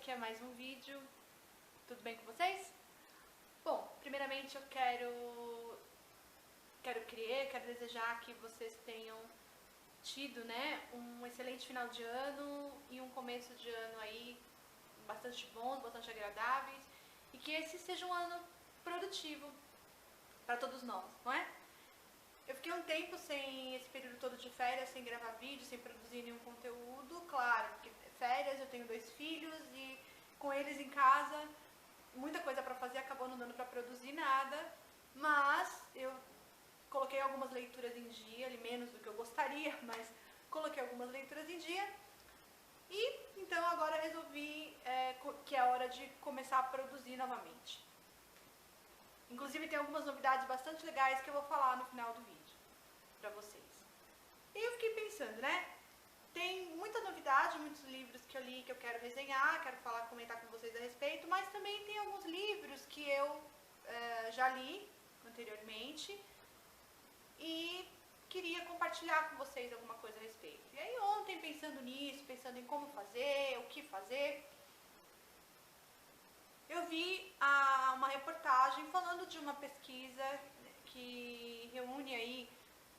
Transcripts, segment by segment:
aqui é mais um vídeo. Tudo bem com vocês? Bom, primeiramente eu quero desejar que vocês tenham tido, um excelente final de ano e um começo de ano aí bastante bons, bastante agradáveis, e que esse seja um ano produtivo para todos nós, não é? Eu fiquei um tempo sem esse período todo de férias, sem gravar vídeo, sem produzir nenhum conteúdo, claro, porque férias, eu tenho 2 filhos e com eles em casa, muita coisa para fazer, acabou não dando para produzir nada, mas eu coloquei algumas leituras em dia, ali menos do que eu gostaria, mas coloquei algumas leituras em dia. E então agora resolvi que é hora de começar a produzir novamente. Inclusive tem algumas novidades bastante legais que eu vou falar no final do vídeo para vocês. E eu fiquei pensando, tem muita novidade, muitos livros que eu li que eu quero resenhar, quero comentar com vocês a respeito, mas também tem alguns livros que eu já li anteriormente e queria compartilhar com vocês alguma coisa a respeito. E aí ontem, pensando nisso, pensando em como fazer, o que fazer, eu vi uma reportagem falando de uma pesquisa que reúne aí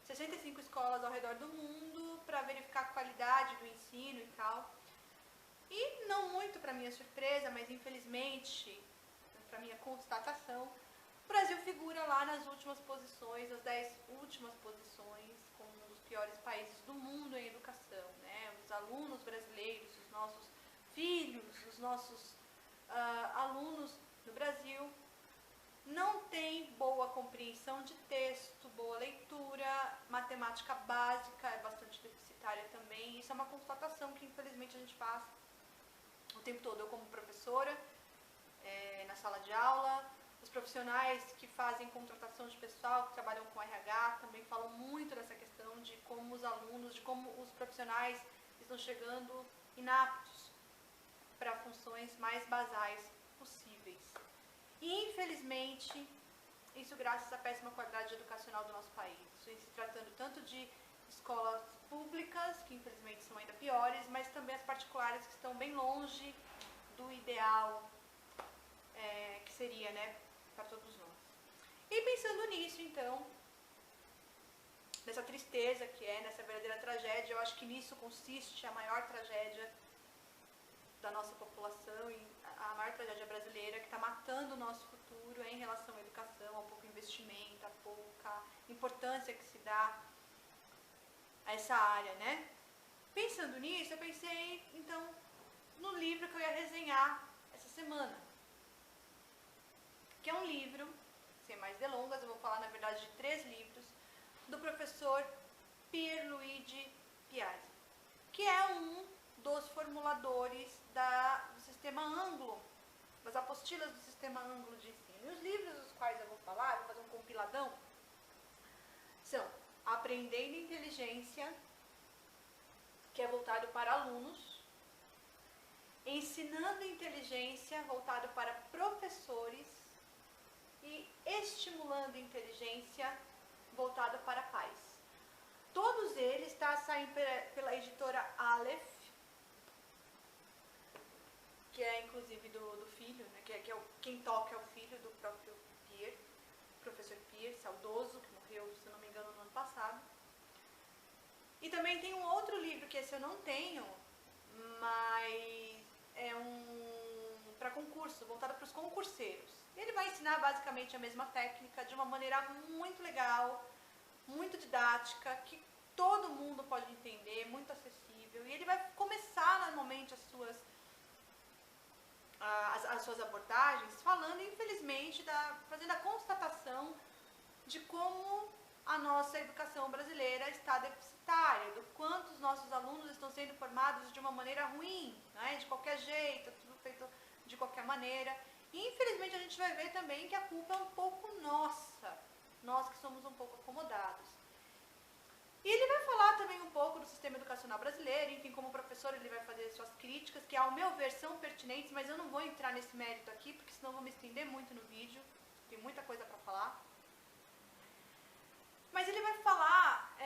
65 escolas ao redor do mundo para verificar a qualidade do ensino e tal. E não muito para minha surpresa, mas infelizmente, para minha constatação, o Brasil figura lá nas últimas posições, as 10 últimas posições, como um dos piores países do mundo em educação, Os alunos brasileiros, os nossos filhos, os nossos alunos no Brasil não têm boa compreensão de texto, boa leitura, matemática básica é bastante deficitária também. Isso é uma constatação que infelizmente a gente faz o tempo todo. Eu como professora, na sala de aula, os profissionais que fazem contratação de pessoal, que trabalham com RH, também falam muito dessa questão de como os alunos, de como os profissionais estão chegando inaptos para funções mais basais possíveis. E, infelizmente, isso graças à péssima qualidade educacional do nosso país. Isso em se tratando tanto de escolas públicas, que infelizmente são ainda piores, mas também as particulares, que estão bem longe do ideal que seria, para todos nós. E pensando nisso, então, nessa tristeza que nessa verdadeira tragédia, eu acho que nisso consiste a maior tragédia da nossa população e a maior tragédia brasileira, que está matando o nosso futuro em relação à educação, ao pouco investimento, à pouca importância que se dá a essa área, Pensando nisso, eu pensei, então, no livro que eu ia resenhar essa semana, que é um livro, sem mais delongas, eu vou falar, na verdade, de 3 livros, do professor Pierluigi Piazzi, que é um dos formuladores do sistema Anglo, das apostilas do sistema Anglo de ensino. E os livros dos quais eu vou falar, vou fazer um compiladão, são Aprendendo Inteligência, que é voltado para alunos, Ensinando Inteligência, voltado para professores, e Estimulando Inteligência, voltado para pais. Todos eles saem pela editora Aleph, que é inclusive do filho, quem toca é o filho do próprio Pierre, professor Pierre, saudoso, que morreu, se não me engano, no ano passado. E também tem um outro livro, que esse eu não tenho, mas é para concurso, voltado para os concurseiros. Ele vai ensinar basicamente a mesma técnica de uma maneira muito legal, muito didática, que todo mundo pode entender, muito acessível. E ele vai começar normalmente as suas abordagens falando, infelizmente, fazendo a constatação de como a nossa educação brasileira está deficitária, do quanto os nossos alunos estão sendo formados de uma maneira ruim, de qualquer jeito, tudo feito de qualquer maneira. E infelizmente a gente vai ver também que a culpa é um pouco nossa, nós que somos um pouco acomodados. E ele vai falar também um pouco do sistema educacional brasileiro, enfim, como professor ele vai fazer suas críticas, que ao meu ver são pertinentes, mas eu não vou entrar nesse mérito aqui, porque senão eu vou me estender muito no vídeo, tem muita coisa para falar. Mas ele vai falar,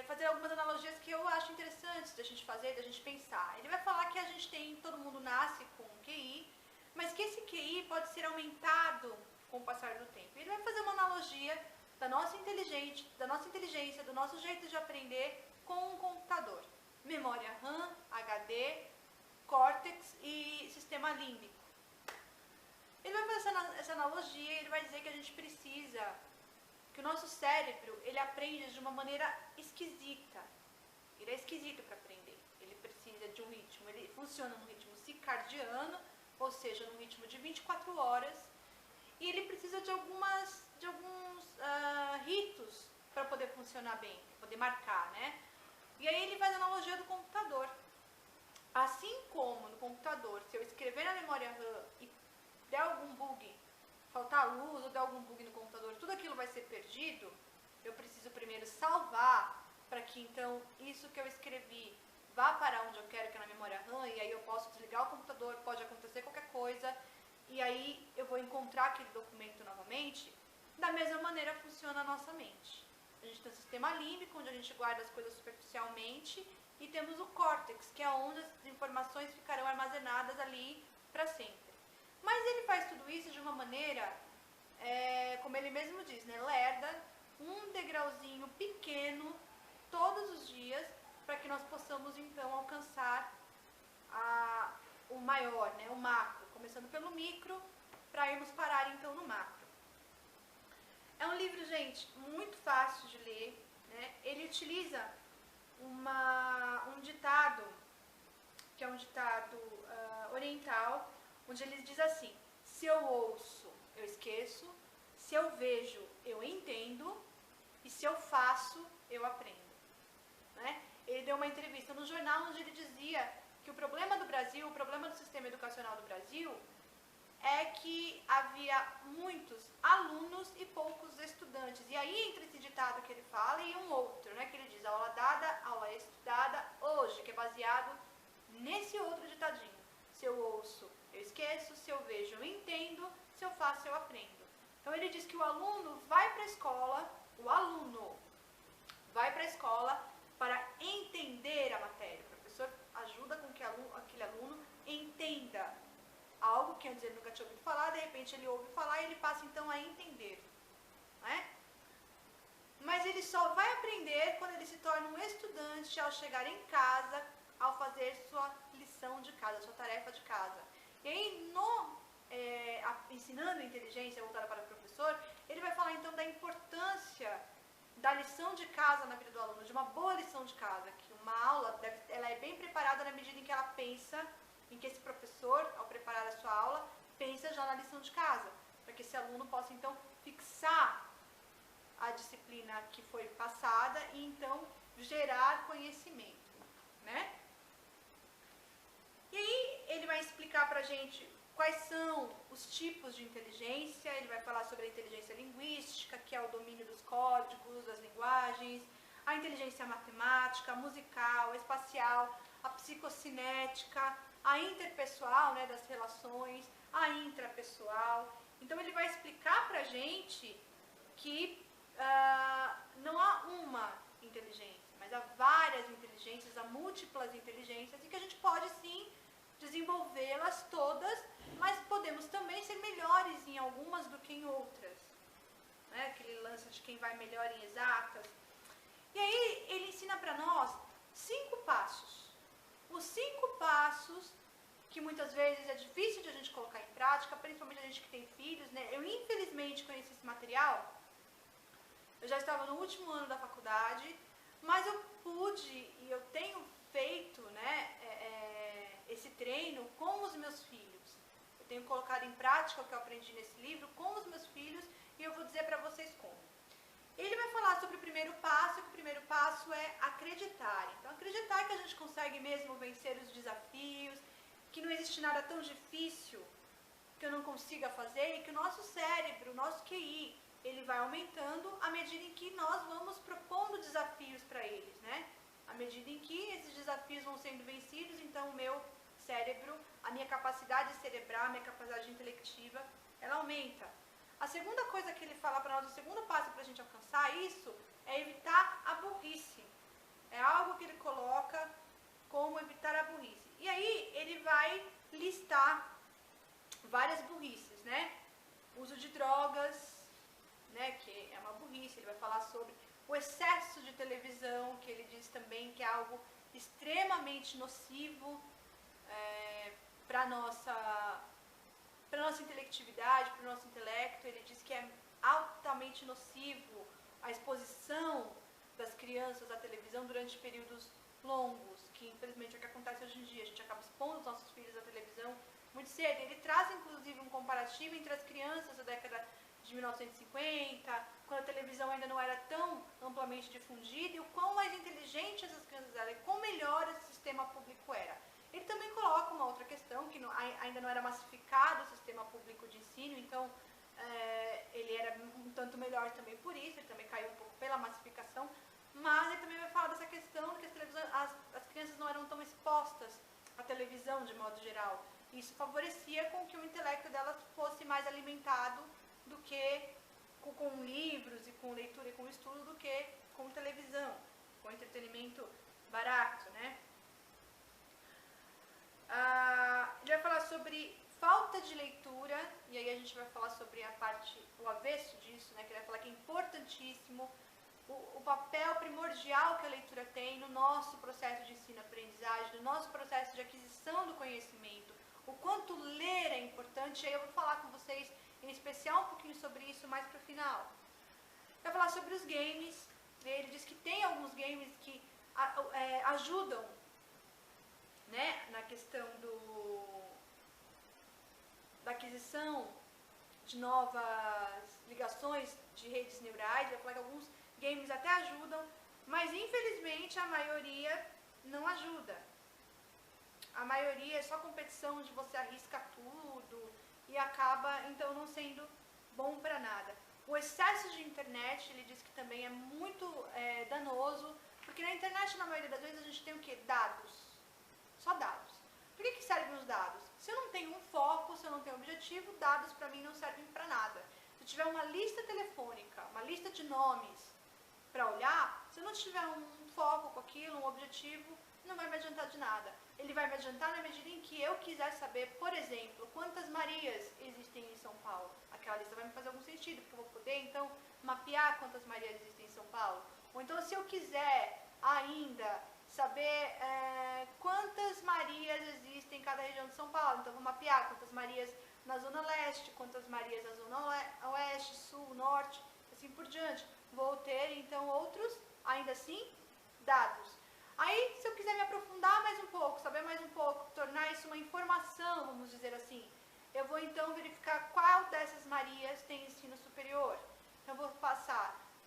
fazer algumas analogias que eu acho interessantes da gente fazer, da gente pensar. Ele vai falar que a gente tem, todo mundo nasce com um QI, mas que esse QI pode ser aumentado com o passar do tempo. Ele vai fazer uma analogia da nossa inteligência, do nosso jeito de aprender com um computador. Memória RAM, HD, córtex e sistema límbico. Ele vai fazer essa analogia e ele vai dizer que a gente precisa, que o nosso cérebro, ele aprende de uma maneira esquisita. Ele é esquisito para aprender. Ele precisa de um ritmo, ele funciona num ritmo circadiano, ou seja, num ritmo de 24 horas, e ele precisa de alguns ritos para poder funcionar bem, para poder marcar, né? E aí ele faz a analogia do computador. Assim como no computador, se eu escrever na memória RAM e der algum bug, faltar luz ou der algum bug no computador, tudo aquilo vai ser perdido, eu preciso primeiro salvar para que então isso que eu escrevi vá para onde eu quero, que é na memória RAM, e aí eu posso desligar o computador, pode acontecer qualquer coisa, e aí eu vou encontrar aquele documento novamente. Da mesma maneira funciona a nossa mente. A gente tem o sistema límbico, onde a gente guarda as coisas superficialmente, e temos o córtex, que é onde as informações ficarão armazenadas ali para sempre. Mas ele faz tudo isso de uma maneira, como ele mesmo diz, né, lerda, um degrauzinho pequeno, todos os dias, para que nós possamos então alcançar o maior, né, o macro, começando pelo micro, para irmos parar então no macro. É um livro, gente, muito fácil de ler, né? Ele utiliza um ditado, que é um ditado oriental, onde ele diz assim: se eu ouço, eu esqueço, se eu vejo, eu entendo, e se eu faço, eu aprendo. Né? Ele deu uma entrevista no jornal onde ele dizia que o problema do Brasil, o problema do sistema educacional do Brasil, é que havia muitos alunos e poucos estudantes. E aí entra esse ditado que ele fala e um outro, né, que ele diz: aula dada, aula estudada hoje, que é baseado nesse outro ditadinho. Se eu ouço, eu esqueço, se eu vejo, eu entendo, se eu faço, eu aprendo. Então ele diz que o aluno vai para a escola, para entender a matéria. O professor ajuda com que aquele aluno entenda algo que antes ele nunca tinha ouvido falar, de repente ele ouve falar e ele passa então a entender. Né? Mas ele só vai aprender quando ele se torna um estudante ao chegar em casa, ao fazer sua lição de casa, sua tarefa de casa. E aí, ensinando inteligência voltada para o professor, ele vai falar então da importância da lição de casa na vida do aluno, de uma boa lição de casa, que uma aula ela é bem preparada na medida em que ela pensa, em que esse professor, ao preparar a sua aula, pensa já na lição de casa, para que esse aluno possa então fixar a disciplina que foi passada e então gerar conhecimento, né? E aí ele vai explicar para a gente quais são os tipos de inteligência. Ele vai falar sobre a inteligência linguística, que é o domínio dos códigos, das linguagens, a inteligência matemática, a musical, a espacial, a psicocinética, a interpessoal, né, das relações, a intrapessoal. Então ele vai explicar para a gente que não há uma inteligência, mas há várias inteligências, há múltiplas inteligências, e que a gente pode sim desenvolvê-las todas, mas podemos também ser melhores em algumas do que em outras. Né? Aquele lance de quem vai melhor em exatas. E aí ele ensina para nós 5 passos. Os 5 passos que muitas vezes é difícil de a gente colocar em prática, principalmente a gente que tem filhos, né? Eu infelizmente conheci esse material, eu já estava no último ano da faculdade, mas eu pude e eu tenho feito, né, esse treino com os meus filhos. Eu tenho colocado em prática o que eu aprendi nesse livro com os meus filhos e eu vou dizer para vocês como. Ele vai falar sobre o primeiro passo, que o primeiro passo é acreditar. Então, acreditar que a gente consegue mesmo vencer os desafios, que não existe nada tão difícil que eu não consiga fazer e que o nosso cérebro, o nosso QI, ele vai aumentando à medida em que nós vamos propondo desafios para eles, né? À medida em que esses desafios vão sendo vencidos, então o meu cérebro, a minha capacidade cerebral, a minha capacidade intelectiva, ela aumenta. A segunda coisa que ele fala para nós, o segundo passo para a gente alcançar isso, é evitar a burrice. É algo que ele coloca como evitar a burrice. E aí ele vai listar várias burrices, né? Uso de drogas, né, que é uma burrice. Ele vai falar sobre o excesso de televisão, que ele diz também que é algo extremamente nocivo para nossa intelectividade, para o nosso intelecto. Ele diz que é altamente nocivo a exposição das crianças à televisão durante períodos longos, que infelizmente é o que acontece hoje em dia. A gente acaba expondo os nossos filhos à televisão muito cedo. Ele traz inclusive um comparativo entre as crianças da década de 1950, quando a televisão ainda não era tão amplamente difundida, e o quão mais inteligentes as crianças eram, e quão melhor esse sistema público era. Ele também coloca uma outra questão, que ainda não era massificado o sistema público de ensino, então ele era um tanto melhor também por isso, ele também caiu um pouco pela massificação, mas ele também vai falar dessa questão de que as crianças não eram tão expostas à televisão de modo geral. Isso favorecia com que o intelecto delas fosse mais alimentado do que com livros e com leitura e com estudo, do que com televisão, com entretenimento barato, né? Ele vai falar sobre falta de leitura, e aí a gente vai falar sobre o avesso disso, né? Que ele vai falar que é importantíssimo o papel primordial que a leitura tem no nosso processo de ensino-aprendizagem, no nosso processo de aquisição do conhecimento, o quanto ler é importante. E aí eu vou falar com vocês em especial um pouquinho sobre isso mais para o final. Vai falar sobre os games. Ele diz que tem alguns games que ajudam, né, na questão da aquisição de novas ligações de redes neurais. Vai falar que alguns games até ajudam, mas infelizmente a maioria não ajuda. A maioria é só competição, onde você arrisca tudo e acaba então não sendo bom para nada. O excesso de internet, ele diz que também é muito danoso, porque na internet, na maioria das vezes, a gente tem o quê? Dados. Só dados. Por que servem os dados? Se eu não tenho um foco, se eu não tenho um objetivo, dados para mim não servem para nada. Se eu tiver uma lista telefônica, uma lista de nomes para olhar, se eu não tiver um foco com aquilo, um objetivo, não vai me adiantar de nada. Ele vai me adiantar na medida em que eu quiser saber, por exemplo, quantas Marias existem em São Paulo. Aquela lista vai me fazer algum sentido, porque eu vou poder, então, mapear quantas Marias existem em São Paulo. Ou então, se eu quiser ainda saber quantas Marias existem em cada região de São Paulo, então eu vou mapear quantas Marias na Zona Leste, quantas Marias na Zona Oeste, Sul, Norte, assim por diante. Vou ter, então, outros, ainda assim, dados. Aí, se eu quiser me aprofundar mais um pouco, saber mais um pouco, tornar isso uma informação, vamos dizer assim, eu vou então verificar qual dessas Marias tem ensino superior. Então, eu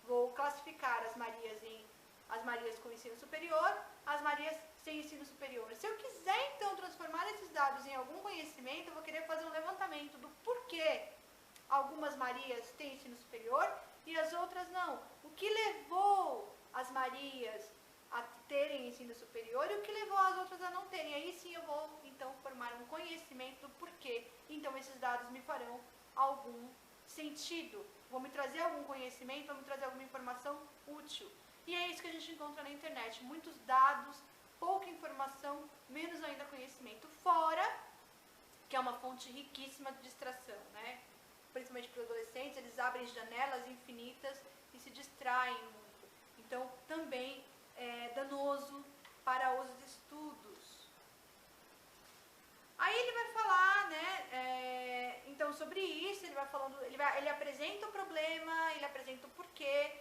vou classificar as Marias com ensino superior, as Marias sem ensino superior. Se eu quiser então transformar esses dados em algum conhecimento, eu vou querer fazer um levantamento do porquê algumas Marias têm ensino superior e as outras não. O que levou as Marias a terem ensino superior e o que levou as outras a não terem. Aí sim eu vou então formar um conhecimento do porquê. Então esses dados me farão algum sentido, vão me trazer algum conhecimento, vão me trazer alguma informação útil. E é isso que a gente encontra na internet, muitos dados, pouca informação, menos ainda conhecimento. Fora que é uma fonte riquíssima de distração, né? Principalmente para os adolescentes, eles abrem janelas infinitas e se distraem muito. Então também é danoso para os estudos. Aí ele vai falar, né, então sobre isso, ele apresenta o problema, ele apresenta o porquê,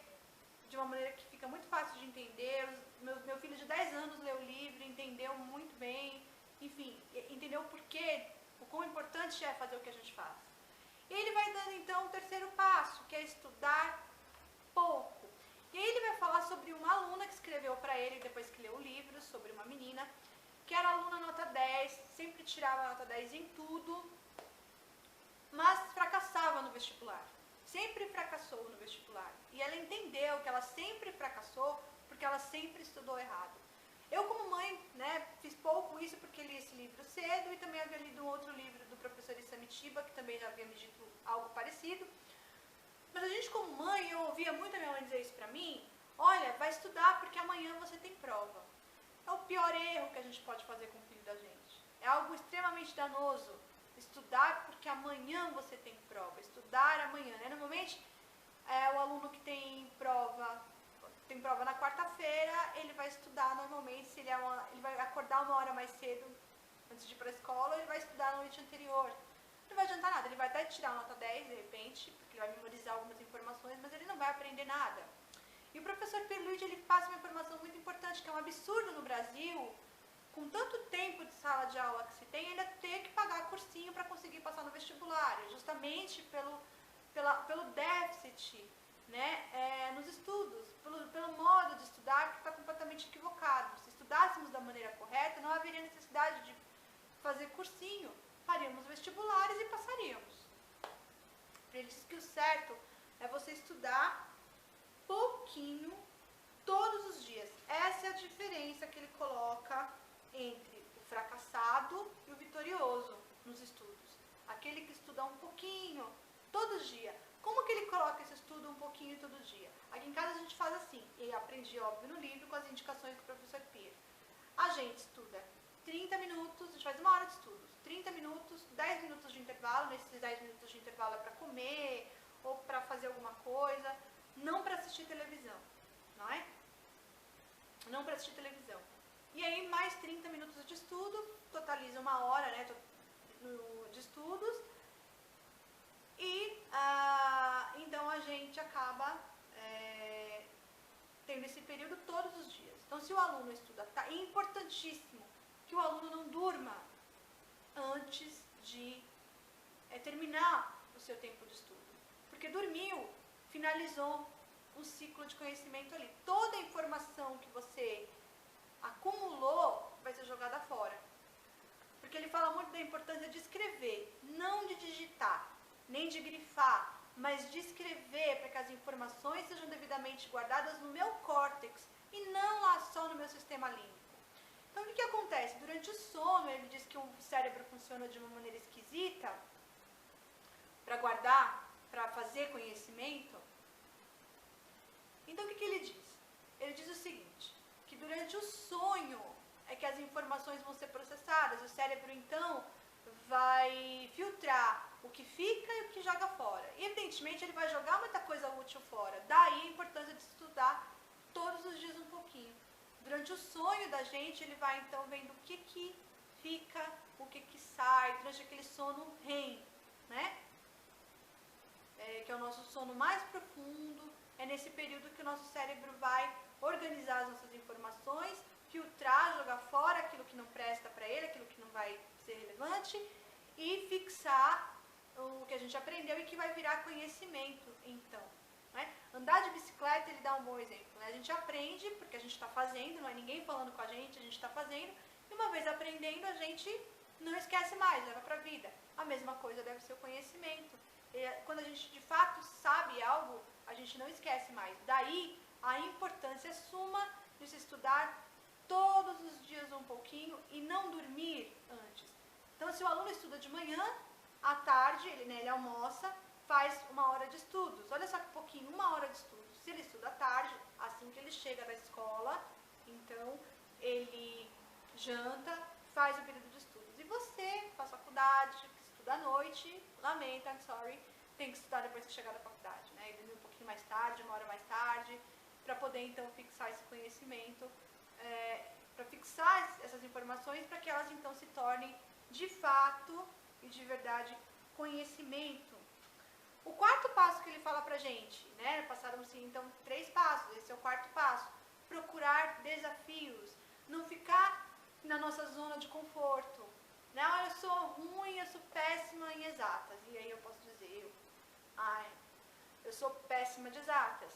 de uma maneira que fica muito fácil de entender. Meu filho de 10 anos leu o livro, entendeu muito bem, enfim, entendeu o porquê, o quão importante é fazer o que a gente faz. E ele vai dando então o terceiro passo, que é estudar pouco. E aí ele vai falar sobre uma aluna que escreveu para ele, depois que leu o livro, sobre uma menina, que era aluna nota 10, sempre tirava nota 10 em tudo, mas fracassava no vestibular. Sempre fracassou no vestibular. E ela entendeu que ela sempre fracassou porque ela sempre estudou errado. Eu, como mãe, né, fiz pouco isso porque li esse livro cedo e também havia lido um outro livro do professor Isamitiba, que também já havia me dito algo parecido. Mas a gente, como mãe, eu ouvia muito a minha mãe dizer isso pra mim: olha, vai estudar porque amanhã você tem prova. é o pior erro que a gente pode fazer com o filho da gente. É algo extremamente danoso. Estudar porque amanhã você tem prova. Estudar amanhã, né? Normalmente, o aluno que tem prova na quarta-feira, ele vai estudar normalmente, se ele vai acordar uma hora mais cedo antes de ir para a escola, ele vai estudar na noite anterior. Não vai adiantar nada, ele vai até tirar nota 10 de repente, porque ele vai memorizar algumas informações, mas ele não vai aprender nada. E o professor Pierluigi, ele passa uma informação muito importante, que é um absurdo no Brasil, com tanto tempo de sala de aula que se tem, ainda ter que pagar cursinho para conseguir passar no vestibular, justamente pelo déficit, né, nos estudos, pelo modo de estudar que está completamente equivocado. Se estudássemos da maneira correta, não haveria necessidade de fazer cursinho, faríamos vestibulares e passaríamos. Ele diz que o certo é você estudar pouquinho todos os dias. Essa é a diferença que ele coloca entre o fracassado e o vitorioso nos estudos. Aquele que estuda um pouquinho todo dia. Como que ele coloca esse estudo um pouquinho todo dia? Aqui em casa a gente faz assim, e aprendi, óbvio, no livro com as indicações do professor Pierre. A gente estuda 30 minutos, a gente faz uma hora de estudos, 30 minutos, 10 minutos de intervalo, nesses 10 minutos de intervalo é para comer, ou para fazer alguma coisa, não para assistir televisão, não é? Não para assistir televisão. E aí mais 30 minutos de estudo, totaliza uma hora, né, de estudos, e então a gente acaba tendo esse período todos os dias. Então se o aluno estuda, é importantíssimo que o aluno não durma antes de terminar o seu tempo de estudo. Porque dormiu, finalizou um ciclo de conhecimento ali. Toda a informação que você acumulou vai ser jogada fora. Porque ele fala muito da importância de escrever, não de digitar, nem de grifar, mas de escrever para que as informações sejam devidamente guardadas no meu córtex e não lá só no meu sistema límbico. Então, o que acontece? Durante o sono, ele diz que o cérebro funciona de uma maneira esquisita para guardar, para fazer conhecimento. Então, o que ele diz? Ele diz o seguinte, que durante o sonho é que as informações vão ser processadas. O cérebro, então, vai filtrar o que fica e o que joga fora. E, evidentemente, ele vai jogar muita coisa útil fora. Daí a importância de estudar todos os dias um pouquinho. Durante o sonho da gente, ele vai, então, vendo o que fica, o que sai, durante aquele sono REM, né? Que é o nosso sono mais profundo. É nesse período que o nosso cérebro vai organizar as nossas informações, filtrar, jogar fora aquilo que não presta para ele, aquilo que não vai ser relevante, e fixar o que a gente aprendeu e que vai virar conhecimento, então. Né? Andar de bicicleta, ele dá um bom exemplo. Né? A gente aprende, porque a gente está fazendo, não é ninguém falando com a gente está fazendo, e uma vez aprendendo, a gente não esquece mais, leva para a vida. A mesma coisa deve ser o conhecimento. Quando a gente de fato sabe algo, a gente não esquece mais. Daí a importância suma de se estudar todos os dias um pouquinho e não dormir antes. Então, se o aluno estuda de manhã, à tarde, ele almoça, faz uma hora de estudos. Olha só que pouquinho, uma hora de estudos. Se ele estuda à tarde, assim que ele chega da escola, então ele janta, faz o período de estudos. E você, faz faculdade, estuda à noite, lamento, I'm sorry, tem que estudar depois que chegar da faculdade, né? E dormir um pouquinho mais tarde, uma hora mais tarde, para poder então fixar esse conhecimento, para fixar essas informações, para que elas então se tornem de fato e de verdade conhecimento. O quarto passo que ele fala pra gente, né? Passaram-se então 3 passos, esse é o quarto passo. Procurar desafios, não ficar na nossa zona de conforto. Né? Eu sou ruim, eu sou péssima em exatas. E aí eu posso dizer, eu sou péssima de exatas.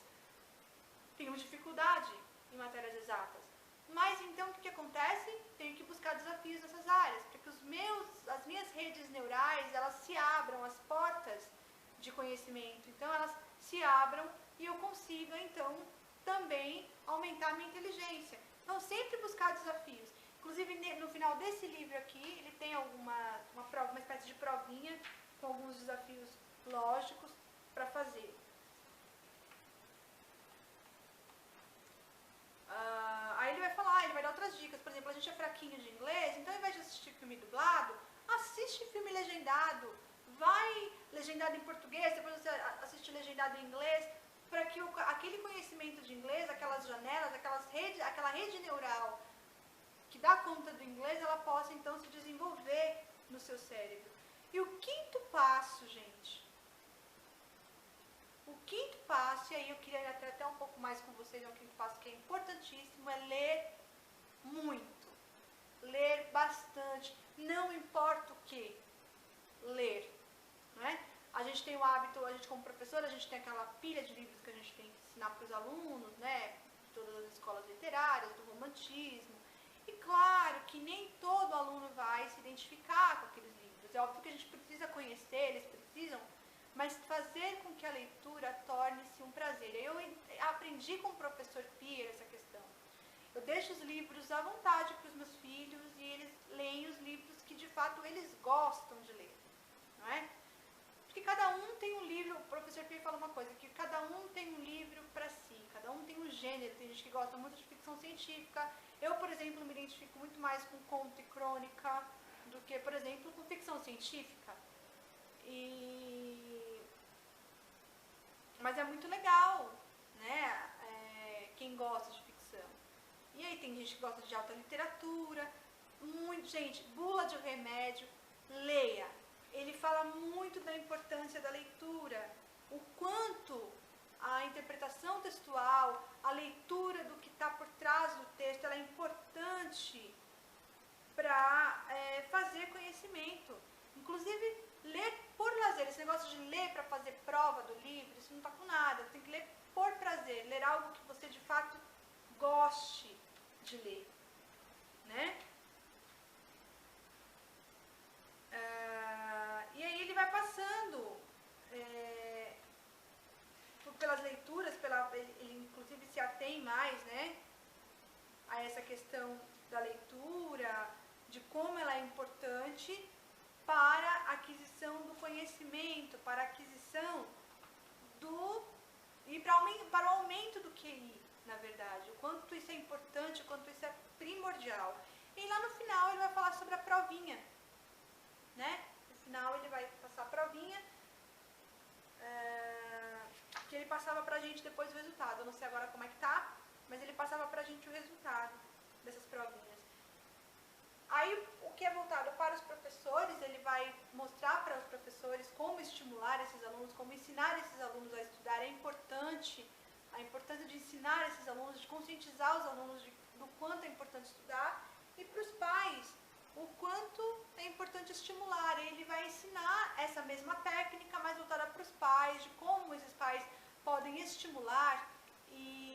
Tenho dificuldade em matérias exatas. Mas então o que acontece? Tenho que buscar desafios nessas áreas, para que as minhas redes neurais, elas se abram, as portas de conhecimento, então elas se abram e eu consiga então também aumentar a minha inteligência. Então sempre buscar desafios. Inclusive no final desse livro aqui, ele tem uma espécie de provinha com alguns desafios lógicos para fazer. Aí ele vai falar, ele vai dar outras algumas dicas. Por exemplo, a gente é fraquinho de inglês, então ao invés de assistir filme dublado, assiste filme legendado. Vai legendado em português, depois você assiste legendado em inglês, para que aquele conhecimento de inglês, aquelas janelas, aquela rede neural que dá conta do inglês, ela possa então se desenvolver no seu cérebro. E o quinto passo, gente, o quinto passo, e aí eu queria ir até um pouco mais com vocês, é o quinto passo que é importantíssimo, é ler muito, ler bastante, não importa o que, ler, não é? A gente tem o hábito, a gente como professora, a gente tem aquela pilha de livros que a gente tem que ensinar para os alunos, né, de todas as escolas literárias, do romantismo, e claro que nem todo aluno vai se identificar com aqueles livros, é óbvio que a gente precisa conhecer, eles precisam, mas fazer com que a leitura torne-se um prazer. Eu aprendi com o professor Pierre essa questão. Eu deixo os livros à vontade para os meus filhos e eles leem os livros que de fato eles gostam de ler, não é? Porque cada um tem um livro, o professor Pierre fala uma coisa, que cada um tem um livro para si, cada um tem um gênero, tem gente que gosta muito de ficção científica. Eu, por exemplo, me identifico muito mais com conto e crônica do que, por exemplo, com ficção científica. Mas é muito legal, né? Quem gosta de ficção. E aí tem gente que gosta de alta literatura, gente, Bula de Remédio, leia. Ele fala muito da importância da leitura, o quanto a interpretação textual, a leitura do que está por trás do texto, ela é importante para fazer conhecimento. Inclusive, ler por lazer, esse negócio de ler para fazer prova do livro, isso não está com nada. Você tem que ler por prazer, ler algo que você de fato goste de ler, né? E aí ele vai passando pelas leituras, ele inclusive se atém mais, né, a essa questão da leitura, de como ela é importante para a aquisição do conhecimento, para a aquisição para o aumento do QI, na verdade, o quanto isso é importante, o quanto isso é primordial. E lá no final ele vai falar sobre a provinha, né? No final ele vai passar a provinha, que ele passava pra gente depois o resultado. Eu não sei agora como é que tá, mas ele passava pra gente o resultado dessas provinhas. Aí, o que é voltado para os professores, ele vai mostrar para os professores como estimular esses alunos, como ensinar esses alunos a estudar. É importante, a importância de ensinar esses alunos, de conscientizar os alunos do quanto é importante estudar. E para os pais, o quanto é importante estimular. Ele vai ensinar essa mesma técnica, mas voltada para os pais, de como esses pais podem estimular e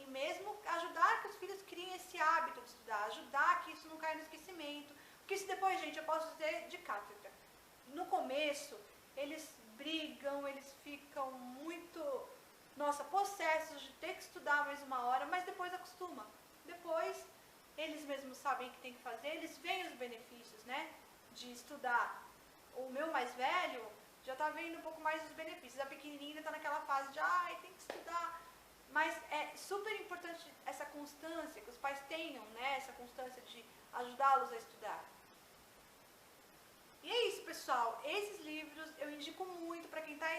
mesmo ajudar que os filhos criem esse hábito de estudar, ajudar que isso não caia no esquecimento. Porque isso depois, gente, eu posso dizer de cátedra. No começo, eles brigam, eles ficam muito, possessos de ter que estudar mais uma hora, mas depois acostuma. Depois, eles mesmos sabem o que tem que fazer, eles veem os benefícios, né, de estudar. O meu mais velho já está vendo um pouco mais dos benefícios. A pequenininha está naquela fase de, tem que estudar. Mas é super importante essa constância, que os pais tenham, né, essa constância de ajudá-los a estudar. E é isso, pessoal. Esses livros eu indico muito para quem está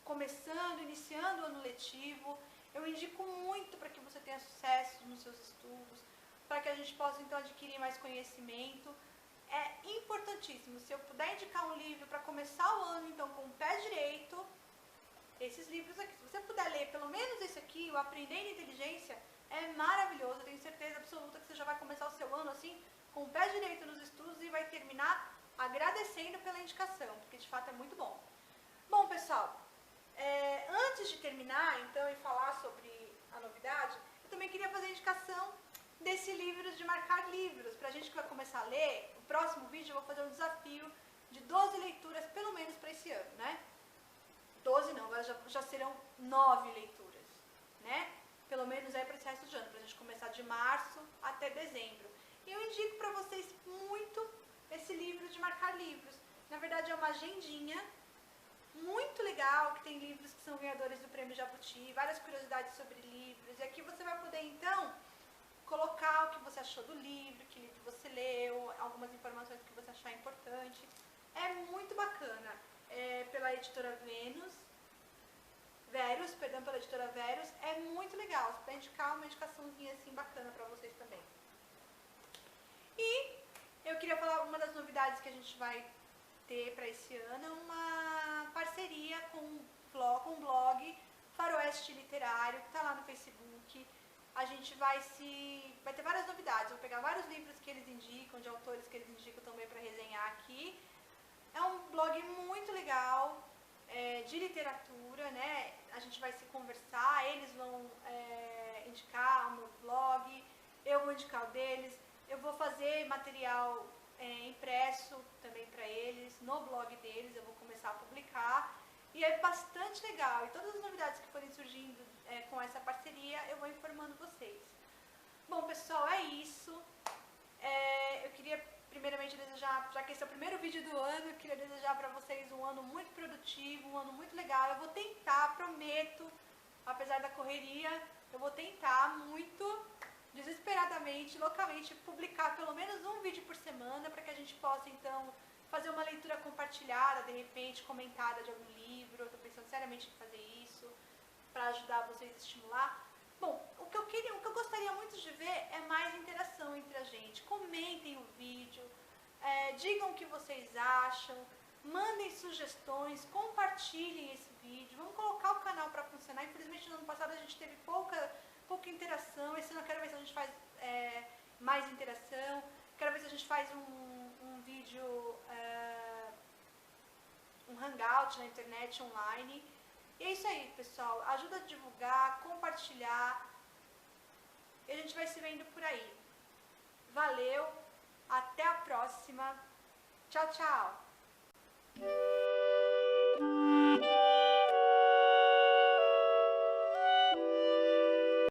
começando, iniciando o ano letivo. Eu indico muito para que você tenha sucesso nos seus estudos, para que a gente possa então adquirir mais conhecimento. É importantíssimo. Se eu puder indicar um livro para começar o ano então com o pé direito, esses livros aqui. Se você puder ler pelo menos esse aqui, o Aprendendo Inteligência, é maravilhoso. Eu tenho certeza absoluta que você já vai começar o seu ano assim, com o pé direito nos estudos e vai terminar agradecendo pela indicação, porque de fato é muito bom. Bom, pessoal, antes de terminar então e falar sobre a novidade, eu também queria fazer a indicação desse livro de marcar livros. Pra gente que vai começar a ler, no próximo vídeo eu vou fazer um desafio de 12 leituras pelo menos para esse ano, né? 12 não, agora já serão 9 leituras, né? Pelo menos aí para esse resto de ano, pra gente começar de março até dezembro. E eu indico para vocês muito esse livro de marcar livros. Na verdade é uma agendinha muito legal, que tem livros que são ganhadores do Prêmio Jabuti, várias curiosidades sobre livros. E aqui você vai poder então colocar o que você achou do livro, que livro você leu, algumas informações que você achar importante. É muito bacana. É pela editora Verus, pela editora Verus, é muito legal. Para indicar uma indicaçãozinha assim bacana para vocês também. E eu queria falar uma das novidades que a gente vai ter para esse ano, é uma parceria com um blog Faroeste Literário, que está lá no Facebook. A gente vai ter várias novidades, vou pegar vários livros que eles indicam, de autores que eles indicam também para resenhar aqui. É um blog muito legal, de literatura, né? A gente vai se conversar, eles vão indicar o meu blog, eu vou indicar o deles, eu vou fazer material impresso também para eles, no blog deles, eu vou começar a publicar. E é bastante legal, e todas as novidades que forem surgindo com essa parceria, eu vou informando vocês. Bom, pessoal, é isso. Eu queria primeiramente desejar, já que esse é o primeiro vídeo do ano, eu queria desejar para vocês um ano muito produtivo, um ano muito legal. Eu vou tentar, prometo, apesar da correria, eu vou tentar muito, desesperadamente, loucamente, publicar pelo menos um vídeo por semana, para que a gente possa, então, fazer uma leitura compartilhada, de repente, comentada de algum livro. Eu estou pensando seriamente em fazer isso, para ajudar vocês a estimular. Bom, o que eu gostaria muito de ver é mais interação entre a gente. Comentem o vídeo, digam o que vocês acham, mandem sugestões, compartilhem esse vídeo. Vamos colocar o canal para funcionar. Infelizmente, no ano passado a gente teve pouca interação. Esse ano eu quero ver se a gente faz mais interação. Quero ver se a gente faz um vídeo, um hangout na internet online. E é isso aí, pessoal. Ajuda a divulgar, compartilhar. E a gente vai se vendo por aí. Valeu, até a próxima. Tchau, tchau.